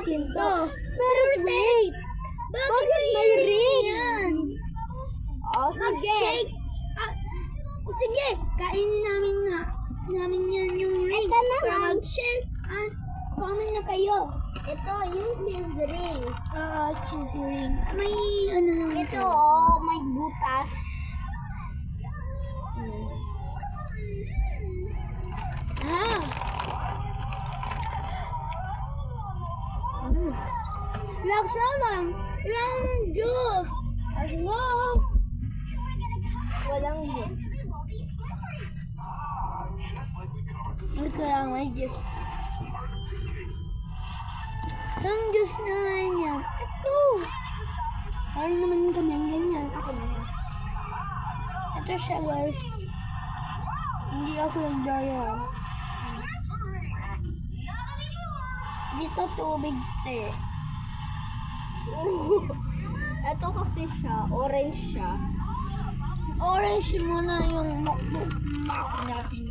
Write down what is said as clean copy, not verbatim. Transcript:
akin to. Pero wait! Bakit may ring? Oh, sige. Sige, kainin namin yan yung ring. Ito na para mag-shake. Comment na kayo. Ito, yung cheese ring. Cheese ring. May ano naman. Ito, may butas. Lakas naman. Ilang juice. Wow. Walang juice. Kaya may juice. Ang juice naman yan. Ito. Ano naman kami ang ganyan. Ako na yan. Ito siya guys. Hindi ako nagdaya. Dito tubig te. Ito kasi siya. Orange siya. Orange muna yung mukbang natin